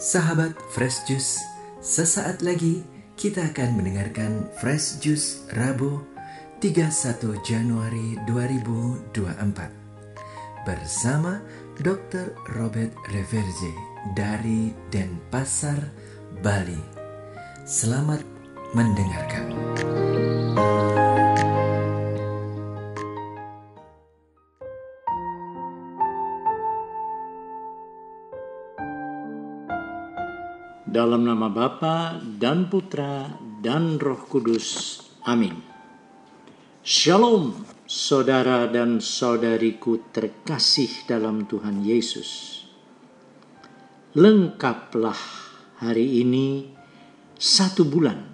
Sahabat Fresh Juice, sesaat lagi kita akan mendengarkan Fresh Juice Rabu 31 Januari 2024 bersama Dr. Robert Reverje dari Denpasar, Bali. Selamat mendengarkan. Dalam nama Bapa dan Putra dan Roh Kudus. Amin. Shalom, saudara dan saudariku terkasih dalam Tuhan Yesus. Lengkaplah hari ini 1 bulan,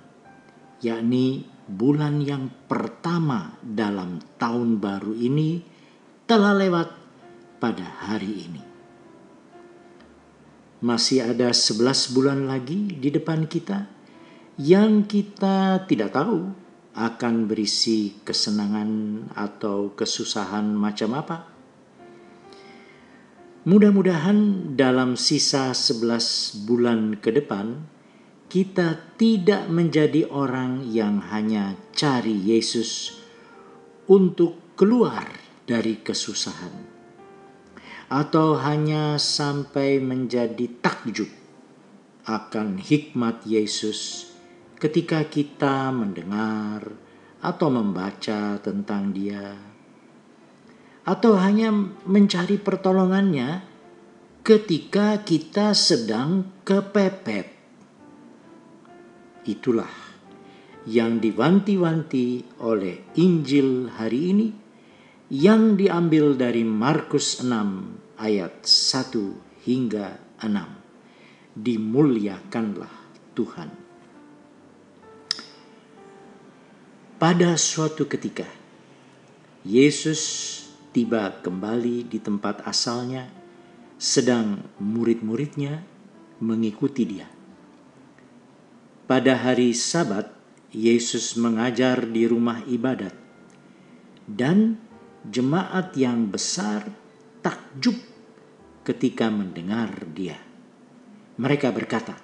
yakni bulan yang pertama dalam tahun baru ini telah lewat pada hari ini. Masih ada 11 bulan lagi di depan kita yang kita tidak tahu akan berisi kesenangan atau kesusahan macam apa. Mudah-mudahan dalam sisa 11 bulan ke depan kita tidak menjadi orang yang hanya cari Yesus untuk keluar dari kesusahan, atau hanya sampai menjadi takjub akan hikmat Yesus ketika kita mendengar atau membaca tentang Dia, atau hanya mencari pertolongannya ketika kita sedang kepepet. Itulah yang diwanti-wanti oleh Injil hari ini, yang diambil dari Markus 6 ayat 1 hingga 6. Dimuliakanlah Tuhan. Pada suatu ketika, Yesus tiba kembali di tempat asalnya, sedang murid-muridnya mengikuti Dia. Pada hari Sabat, Yesus mengajar di rumah ibadat, dan jemaat yang besar takjub ketika mendengar Dia. Mereka berkata,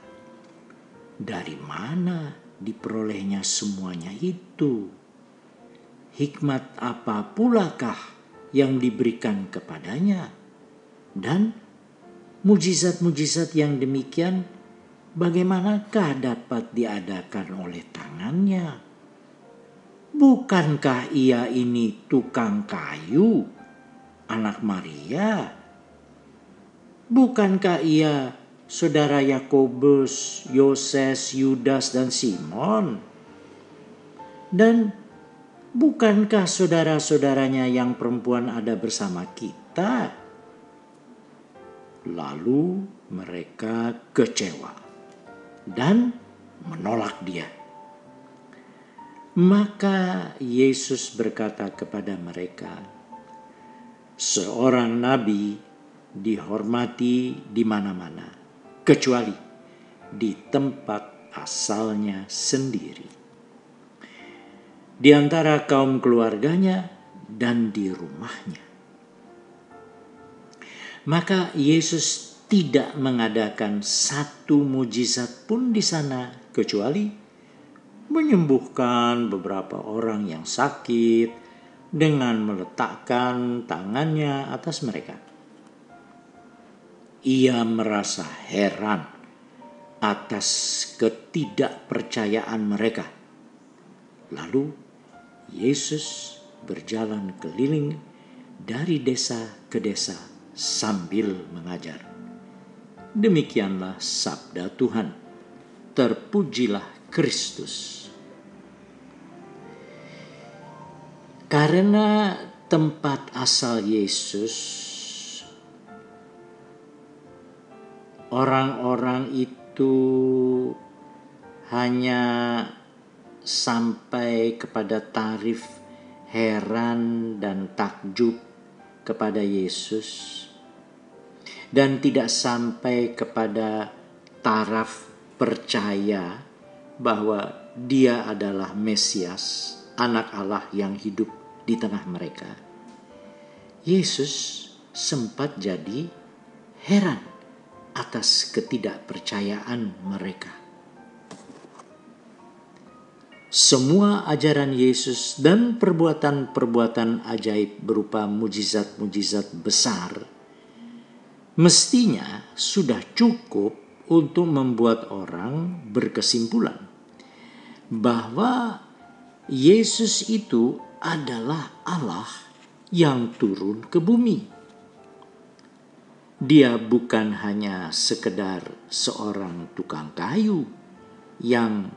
"Dari mana diperolehnya semuanya itu? Hikmat apa pulakah yang diberikan kepadanya? Dan mujizat-mujizat yang demikian bagaimanakah dapat diadakan oleh tangannya? Bukankah ia ini tukang kayu, anak Maria? Bukankah ia saudara Yakobus, Yoses, Yudas, dan Simon? Dan bukankah saudara-saudaranya yang perempuan ada bersama kita?" Lalu mereka kecewa dan menolak Dia. Maka Yesus berkata kepada mereka, "Seorang nabi dihormati di mana-mana, kecuali di tempat asalnya sendiri, di antara kaum keluarganya dan di rumahnya." Maka Yesus tidak mengadakan satu mujizat pun di sana, kecuali menyembuhkan beberapa orang yang sakit dengan meletakkan tangannya atas mereka. Ia merasa heran atas ketidakpercayaan mereka. Lalu Yesus berjalan keliling dari desa ke desa sambil mengajar. Demikianlah sabda Tuhan. Terpujilah Kristus. Karena tempat asal Yesus, orang-orang itu hanya sampai kepada tarif heran dan takjub kepada Yesus, dan tidak sampai kepada taraf percaya bahwa Dia adalah Mesias, Anak Allah yang hidup di tengah mereka. Yesus sempat jadi heran atas ketidakpercayaan mereka. Semua ajaran Yesus dan perbuatan-perbuatan ajaib berupa mujizat-mujizat besar mestinya sudah cukup untuk membuat orang berkesimpulan bahwa Yesus itu adalah Allah yang turun ke bumi. Dia bukan hanya sekedar seorang tukang kayu yang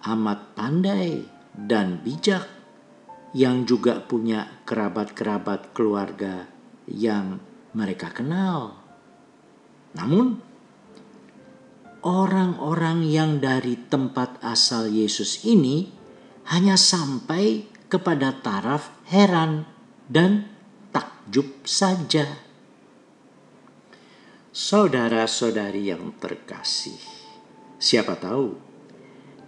amat pandai dan bijak, yang juga punya kerabat-kerabat keluarga yang mereka kenal. Namun, orang-orang yang dari tempat asal Yesus ini hanya sampai kepada taraf heran dan takjub saja. Saudara-saudari yang terkasih, siapa tahu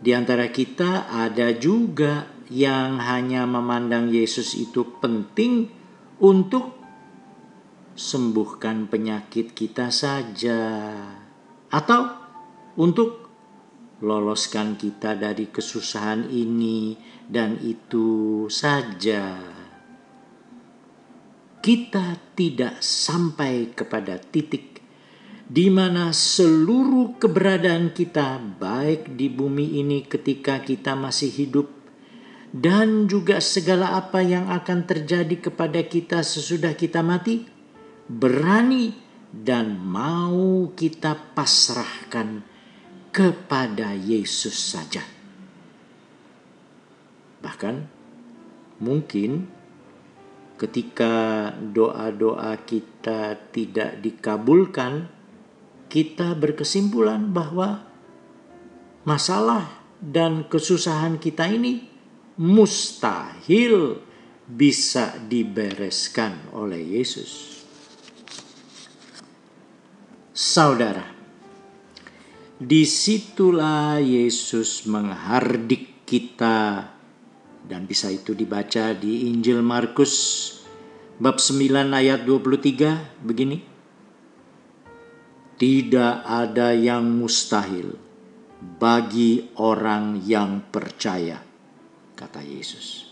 di antara kita ada juga yang hanya memandang Yesus itu penting untuk sembuhkan penyakit kita saja, atau untuk loloskan kita dari kesusahan ini dan itu saja. Kita tidak sampai kepada titik di mana seluruh keberadaan kita, baik di bumi ini ketika kita masih hidup, dan juga segala apa yang akan terjadi kepada kita sesudah kita mati, berani dan mau kita pasrahkan kepada Yesus saja. Bahkan mungkin ketika doa-doa kita tidak dikabulkan, kita berkesimpulan bahwa masalah dan kesusahan kita ini mustahil bisa dibereskan oleh Yesus. Saudara, disitulah Yesus menghardik kita, dan bisa itu dibaca di Injil Markus bab 9 ayat 23 begini. Tidak ada yang mustahil bagi orang yang percaya, kata Yesus.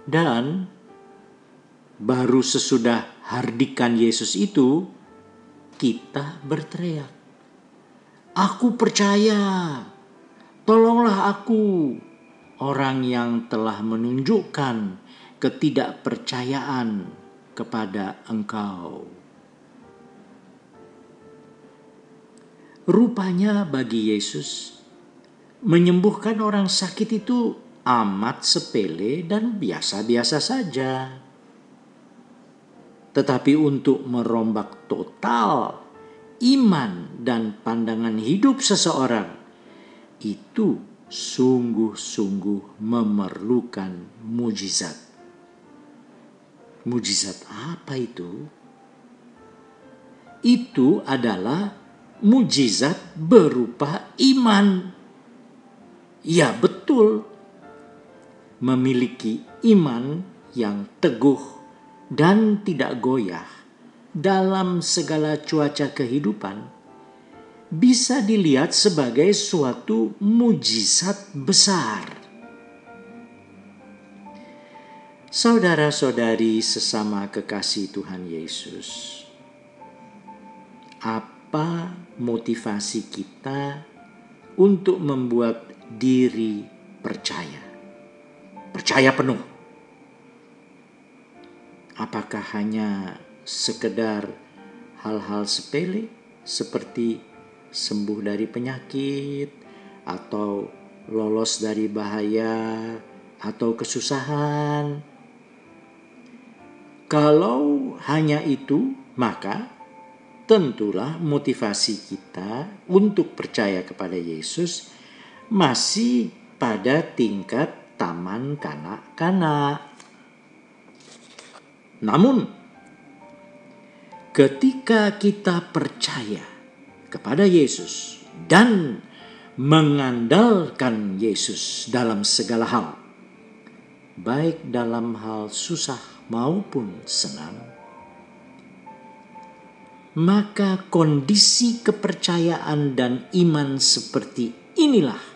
Dan baru sesudah hardikan Yesus itu, kita berteriak, "Aku percaya, tolonglah aku." Orang yang telah menunjukkan ketidakpercayaan kepada Engkau. Rupanya bagi Yesus, menyembuhkan orang sakit itu amat sepele dan biasa-biasa saja. Tetapi untuk merombak total iman dan pandangan hidup seseorang, itu sungguh-sungguh memerlukan mujizat. Mujizat apa itu? Itu adalah mujizat berupa iman. Ya betul, memiliki iman yang teguh dan tidak goyah dalam segala cuaca kehidupan bisa dilihat sebagai suatu mujizat besar. Saudara-saudari sesama kekasih Tuhan Yesus, apa motivasi kita untuk membuat diri percaya? Percaya penuh. Apakah hanya sekedar hal-hal sepele seperti sembuh dari penyakit atau lolos dari bahaya atau kesusahan? Kalau hanya itu, maka tentulah motivasi kita untuk percaya kepada Yesus masih pada tingkat taman kanak-kanak. Namun, ketika kita percaya kepada Yesus dan mengandalkan Yesus dalam segala hal, baik dalam hal susah maupun senang, maka kondisi kepercayaan dan iman seperti inilah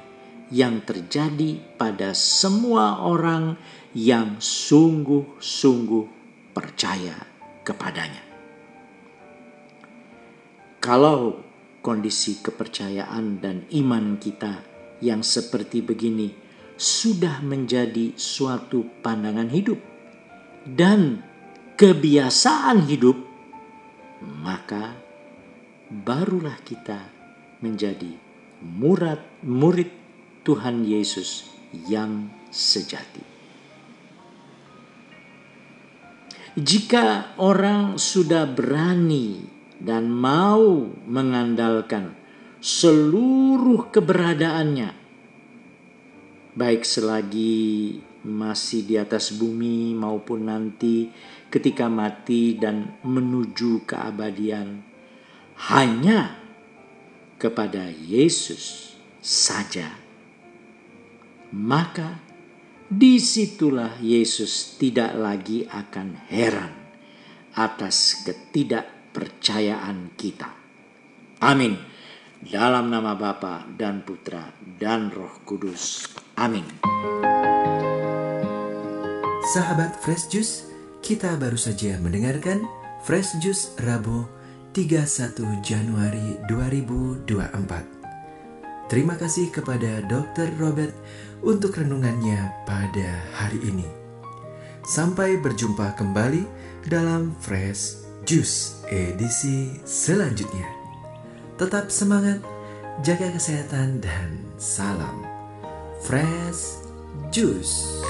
yang terjadi pada semua orang yang sungguh-sungguh percaya kepadanya. Kalau kondisi kepercayaan dan iman kita yang seperti begini sudah menjadi suatu pandangan hidup dan kebiasaan hidup, maka barulah kita menjadi murid Tuhan Yesus yang sejati. Jika orang sudah berani dan mau mengandalkan seluruh keberadaannya, baik selagi masih di atas bumi maupun nanti ketika mati dan menuju keabadian, hanya kepada Yesus saja, maka disitulah Yesus tidak lagi akan heran atas ketidakpercayaan kita. Amin. Dalam nama Bapa dan Putra dan Roh Kudus. Amin. Sahabat Fresh Juice, kita baru saja mendengarkan Fresh Juice Rabu 31 Januari 2024. Terima kasih kepada Dr. Robert untuk renungannya pada hari ini. Sampai berjumpa kembali dalam Fresh Juice edisi selanjutnya. Tetap semangat, jaga kesehatan, dan salam Fresh Juice.